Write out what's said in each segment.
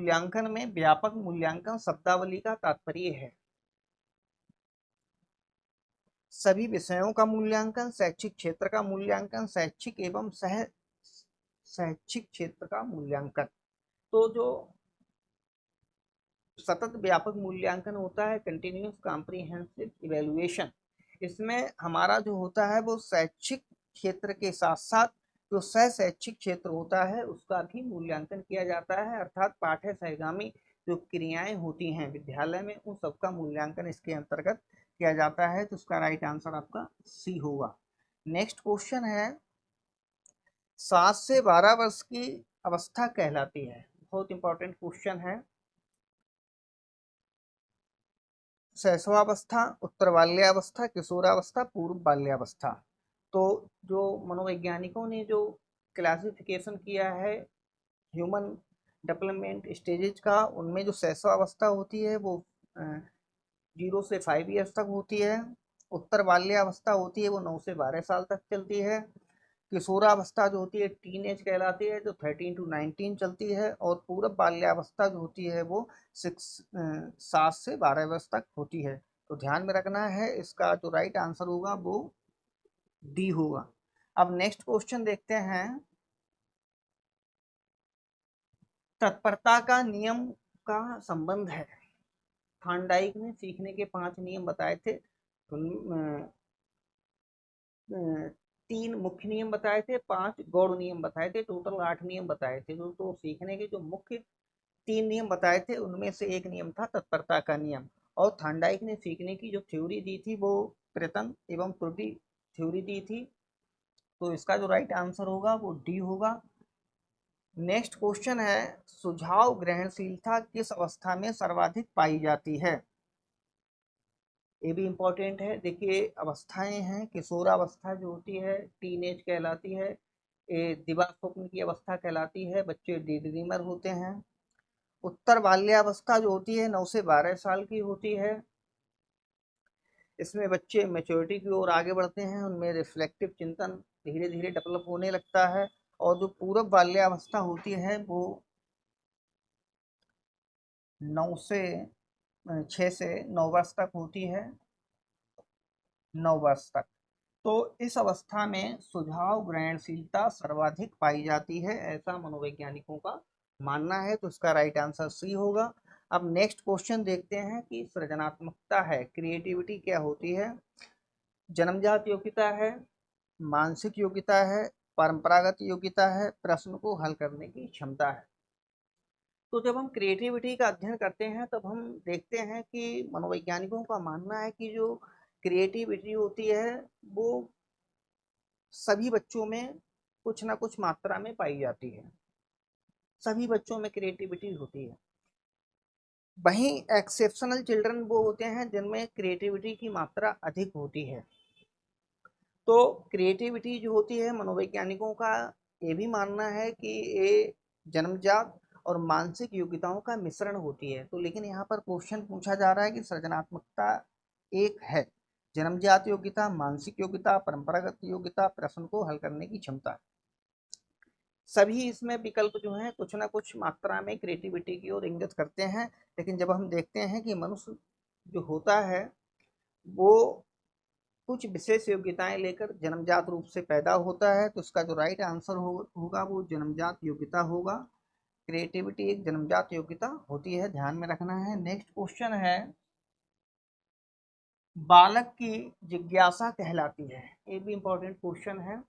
मूल्यांकन में व्यापक मूल्यांकन शब्दावली का तात्पर्य है सभी विषयों का मूल्यांकन, शैक्षिक क्षेत्र का मूल्यांकन, शैक्षिक एवं सह शैक्षिक क्षेत्र का मूल्यांकन। तो जो सतत व्यापक मूल्यांकन होता है, कंटिन्यूअस कॉम्प्रिहेंसिव इवैल्यूएशन, इसमें हमारा जो होता है वो शैक्षिक क्षेत्र के साथ साथ जो सह शैक्षिक क्षेत्र होता है उसका भी मूल्यांकन किया जाता है, अर्थात पाठ्य सहगामी जो क्रियाएं होती हैं विद्यालय में उन सबका मूल्यांकन इसके अंतर्गत किया जाता है। तो उसका राइट आंसर आपका सी होगा। नेक्स्ट क्वेश्चन है 7 से 12 वर्ष की अवस्था कहलाती है। बहुत इंपॉर्टेंट क्वेश्चन है। शैशवावस्था, उत्तर बाल्यावस्था, किशोरावस्था, पूर्व बाल्यावस्था। तो जो मनोवैज्ञानिकों ने जो क्लासिफिकेशन किया है ह्यूमन डेवलपमेंट स्टेजेज का, उनमें जो शैशवावस्था होती है वो 0 से 5 ईयर्स तक होती है। उत्तर बाल्यावस्था होती है वो 9 से 12 साल तक चलती है। किशोरावस्था जो होती है टीन एज कहलाती है, जो 13 to 19 चलती है। और पूर्व बाल्यावस्था जो होती है वो 7 से 12 वर्ष तक होती है। तो ध्यान में रखना है, इसका जो राइट आंसर होगा वो डी होगा। अब नेक्स्ट क्वेश्चन देखते हैं। तत्परता का नियम का संबंध है। थॉर्नडाइक ने सीखने के 5 नियम बताए थे। 3 मुख्य नियम बताए थे, 5 गौड़ नियम बताए थे, टोटल 8 नियम बताए थे। तो सीखने के जो मुख्य 3 नियम बताए थे उनमें से एक नियम था तत्परता का नियम। और थॉर्नडाइक ने सीखने की जो थ्योरी दी थी वो प्रयत्न एवं त्रुटि थ्योरी दी थी। तो इसका जो राइट आंसर होगा वो डी होगा। नेक्स्ट क्वेश्चन है सुझाव ग्रहणशीलता किस अवस्था में सर्वाधिक पाई जाती है। ये भी इंपॉर्टेंट है। देखिए अवस्थाएं हैं, किशोरावस्था जो होती है टीनेज कहलाती है, ये दिवा स्वप्न की अवस्था कहलाती है, बच्चे ड्रीमर होते हैं। उत्तर बाल्यावस्था जो होती है 9 से 12 साल की होती है, इसमें बच्चे मेच्योरिटी की ओर आगे बढ़ते हैं, उनमें रिफ्लेक्टिव चिंतन धीरे धीरे डेवलप होने लगता है। और जो पूर्व बाल्यावस्था होती है वो 6 से 9 वर्ष तक होती है, 9 वर्ष तक। तो इस अवस्था में सुझाव ग्रहणशीलता सर्वाधिक पाई जाती है, ऐसा मनोवैज्ञानिकों का मानना है। तो इसका राइट आंसर सी होगा। अब नेक्स्ट क्वेश्चन देखते हैं कि सृजनात्मकता है, क्रिएटिविटी क्या होती है। जन्मजात योग्यता है, मानसिक योग्यता है, परंपरागत योग्यता है, प्रश्न को हल करने की क्षमता है। तो जब हम क्रिएटिविटी का अध्ययन करते हैं तब हम देखते हैं कि मनोवैज्ञानिकों का मानना है कि जो क्रिएटिविटी होती है वो सभी बच्चों में कुछ ना कुछ मात्रा में पाई जाती है, सभी बच्चों में क्रिएटिविटी होती है। वहीं एक्सेप्शनल चिल्ड्रन वो होते हैं जिनमें क्रिएटिविटी की मात्रा अधिक होती है। तो क्रिएटिविटी जो होती है मनोवैज्ञानिकों का ये भी मानना है कि ये जन्मजात और मानसिक योग्यताओं का मिश्रण होती है। तो लेकिन यहाँ पर क्वेश्चन पूछा जा रहा है कि सृजनात्मकता एक है, जन्मजात योग्यता, मानसिक योग्यता, परंपरागत योग्यता, प्रश्न को हल करने की क्षमता। सभी इसमें विकल्प जो हैं कुछ ना कुछ मात्रा में क्रिएटिविटी की ओर इंगित करते हैं। लेकिन जब हम देखते हैं कि मनुष्य जो होता है वो कुछ विशेष योग्यताएं लेकर जन्मजात रूप से पैदा होता है, तो इसका जो राइट आंसर होगा वो जन्मजात योग्यता होगा। क्रिएटिविटी एक जन्मजात योग्यता होती है, ध्यान में रखना है। नेक्स्ट क्वेश्चन है बालक की जिज्ञासा कहलाती है। ये भी इंपॉर्टेंट क्वेश्चन है।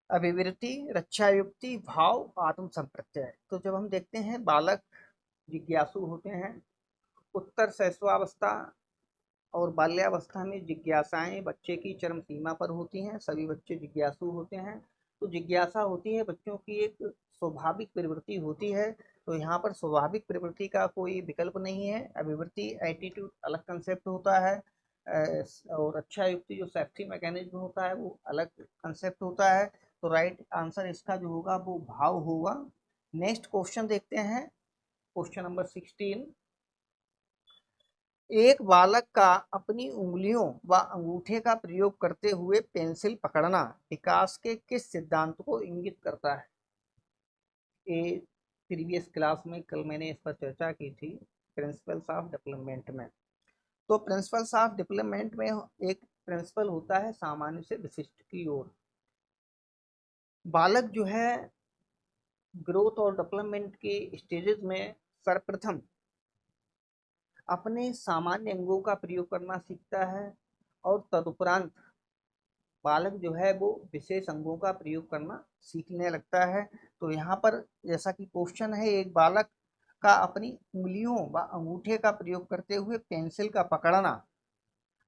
अभिवृत्ति, रक्षा युक्ति, भाव, आत्म संप्रत्यय। तो जब हम देखते हैं बालक जिज्ञासु होते हैं, उत्तर शैशवावस्था और बाल्यावस्था में जिज्ञासाएं बच्चे की चरम सीमा पर होती हैं, सभी बच्चे जिज्ञासु होते हैं। तो जिज्ञासा होती है बच्चों की एक स्वाभाविक प्रवृत्ति होती है। तो यहाँ पर स्वाभाविक प्रवृत्ति का कोई विकल्प नहीं है। अभिवृत्ति एटीट्यूड अलग कंसेप्ट होता है, और रक्षा युक्ति जो सेफ्टी मैकेनिज्म होता है वो अलग कंसेप्ट होता है। तो राइट आंसर इसका जो होगा वो भाव होगा। नेक्स्ट क्वेश्चन देखते हैं, क्वेश्चन नंबर 16। एक बालक का अपनी उंगलियों व अंगूठे का प्रयोग करते हुए पेंसिल पकड़ना विकास के किस सिद्धांत को इंगित करता है। ए प्रीवियस क्लास में कल मैंने इस पर चर्चा की थी, प्रिंसिपल्स ऑफ डेवलपमेंट में। तो प्रिंसिपल्स ऑफ डेवलपमेंट में एक प्रिंसिपल होता है सामान्य से विशिष्ट की ओर। बालक जो है ग्रोथ और डेवलपमेंट के स्टेजेस में सर्वप्रथम अपने सामान्य अंगों का प्रयोग करना सीखता है और तदुपरांत बालक जो है वो विशेष अंगों का प्रयोग करना सीखने लगता है। तो यहाँ पर जैसा कि क्वेश्चन है, एक बालक का अपनी उंगलियों व अंगूठे का प्रयोग करते हुए पेंसिल का पकड़ना,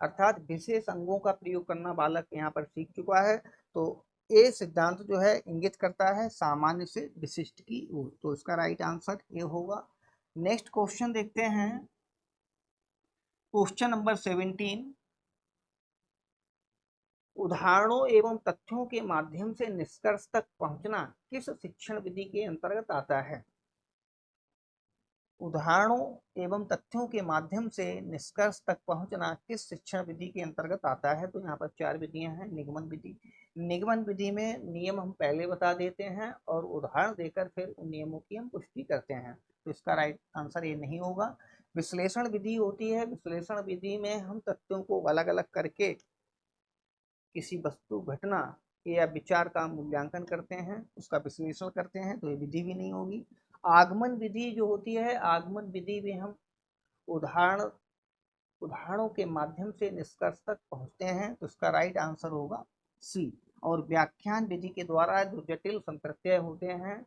अर्थात विशेष अंगों का प्रयोग करना बालक यहाँ पर सीख चुका है। तो ये सिद्धांत जो है इंगित करता है सामान्य से विशिष्ट की ओर। तो इसका राइट आंसर ये होगा। नेक्स्ट क्वेश्चन देखते हैं, क्वेश्चन नंबर 17। उदाहरणों एवं तथ्यों के माध्यम से निष्कर्ष तक पहुंचना किस शिक्षण विधि के अंतर्गत आता है? उदाहरणों एवं तथ्यों के माध्यम से निष्कर्ष तक पहुंचना किस शिक्षण विधि के अंतर्गत आता है? तो यहाँ पर 4 विधियां हैं। निगमन विधि, निगमन विधि में नियम हम पहले बता देते हैं और उदाहरण देकर फिर उन नियमों की हम पुष्टि करते हैं। तो इसका राइट आंसर ये नहीं होगा। विश्लेषण विधि होती है, विश्लेषण विधि में हम तथ्यों को अलग अलग करके किसी वस्तु, घटना या विचार का मूल्यांकन करते हैं, उसका विश्लेषण करते हैं, तो ये विधि भी नहीं होगी। आगमन विधि जो होती है, आगमन विधि में हम उदाहरणों के माध्यम से निष्कर्ष तक पहुंचते हैं। तो इसका राइट आंसर होगा सी। और व्याख्यान विधि के द्वारा जो जटिल संप्रत्यय होते हैं,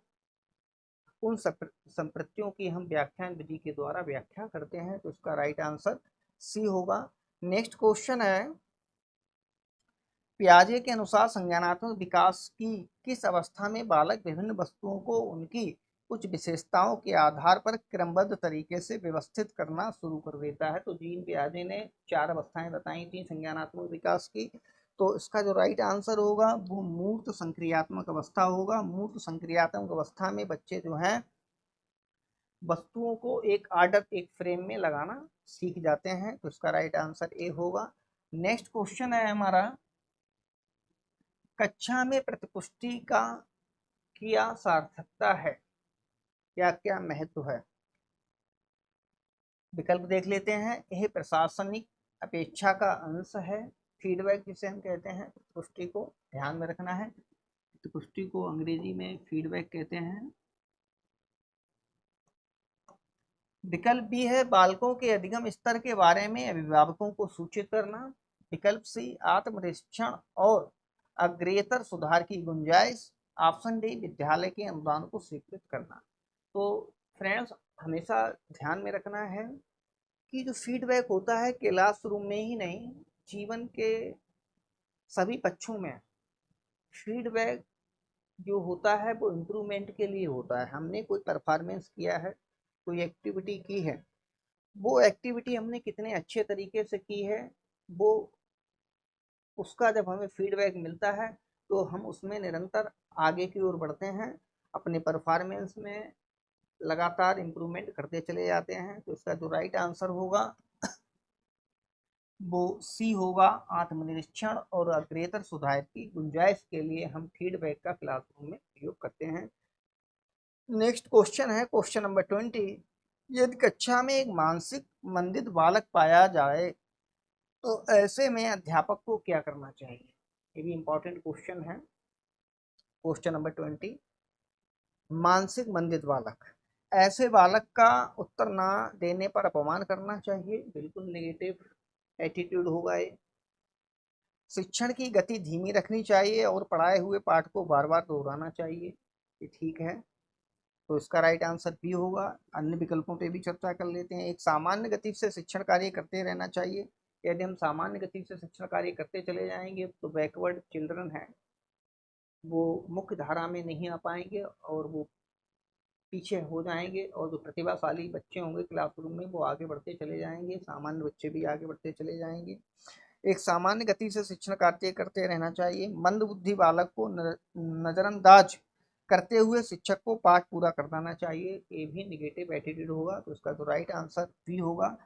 उन संप्रत्ययों की हम व्याख्यान विधि के द्वारा व्याख्या करते हैं। तो इसका राइट आंसर सी होगा। नेक्स्ट क्वेश्चन है, पियाजे के अनुसार संज्ञानात्मक विकास की किस अवस्था में बालक विभिन्न वस्तुओं को उनकी कुछ विशेषताओं के आधार पर क्रमबद्ध तरीके से व्यवस्थित करना शुरू कर देता है? तो जीन पियाजे ने 4 अवस्थाएं बताई थी संज्ञानात्मक विकास की। तो इसका जो राइट आंसर होगा वो मूर्त संक्रियात्मक अवस्था होगा। मूर्त संक्रियात्मक अवस्था में बच्चे जो हैं वस्तुओं को एक आर्डर, एक फ्रेम में लगाना सीख जाते हैं। तो इसका राइट आंसर ए होगा। नेक्स्ट क्वेश्चन है हमारा, कक्षा में प्रतिपुष्टि का क्या सार्थकता है या क्या महत्व है? विकल्प देख लेते हैं। यह प्रशासनिक अपेक्षा का अंश है। फीडबैक जिसे हम कहते हैं, प्रतिपुष्टि को ध्यान में रखना है। प्रतिपुष्टि को अंग्रेजी में फीडबैक कहते हैं। विकल्प बी है बालकों के अधिगम स्तर के बारे में अभिभावकों को सूचित करना। विकल्प सी आत्मनिरीक्षण और अग्रेतर सुधार की गुंजाइश। ऑप्शन डी विद्यालय के अनुदान को स्वीकृत करना। तो फ्रेंड्स, हमेशा ध्यान में रखना है कि जो फीडबैक होता है क्लासरूम में ही नहीं, जीवन के सभी पक्षों में फीडबैक जो होता है वो इम्प्रूवमेंट के लिए होता है। हमने कोई परफॉर्मेंस किया है, कोई एक्टिविटी की है, वो एक्टिविटी हमने कितने अच्छे तरीके से की है, वो उसका जब हमें फीडबैक मिलता है तो हम उसमें निरंतर आगे की ओर बढ़ते हैं, अपने परफॉर्मेंस में लगातार इम्प्रूवमेंट करते चले जाते हैं। तो इसका जो राइट आंसर होगा वो सी होगा। आत्मनिरीक्षण और अग्रेतर सुधार की गुंजाइश के लिए हम फीडबैक का क्लासरूम में प्रयोग करते हैं। नेक्स्ट क्वेश्चन है, क्वेश्चन नंबर 20। यदि कक्षा में एक मानसिक मंदित बालक पाया जाए तो ऐसे में अध्यापक को क्या करना चाहिए? ये भी इंपॉर्टेंट क्वेश्चन है। क्वेश्चन नंबर 20, मानसिक मंदित बालक, ऐसे बालक का उत्तर ना देने पर अपमान करना चाहिए, बिल्कुल नेगेटिव एटीट्यूड होगा ये। शिक्षण की गति धीमी रखनी चाहिए और पढ़ाए हुए पाठ को बार बार दोहराना चाहिए, ये ठीक है। तो इसका राइट आंसर बी होगा। अन्य विकल्पों पे भी चर्चा कर लेते हैं। एक सामान्य गति से शिक्षण कार्य करते रहना चाहिए। यदि हम सामान्य गति से शिक्षण कार्य करते चले जाएंगे तो बैकवर्ड चिल्ड्रन है वो मुख्य धारा में नहीं आ पाएंगे और वो पीछे हो जाएंगे, और जो प्रतिभाशाली बच्चे होंगे क्लासरूम में वो आगे बढ़ते चले जाएंगे, सामान्य बच्चे भी आगे बढ़ते चले जाएंगे। एक सामान्य गति से शिक्षण कार्य करते रहना चाहिए। मंद बुद्धि बालक को नजरअंदाज करते हुए शिक्षक को पाठ पूरा करवाना चाहिए, ये भी निगेटिव एटीट्यूड होगा। तो इसका तो राइट आंसर बी होगा।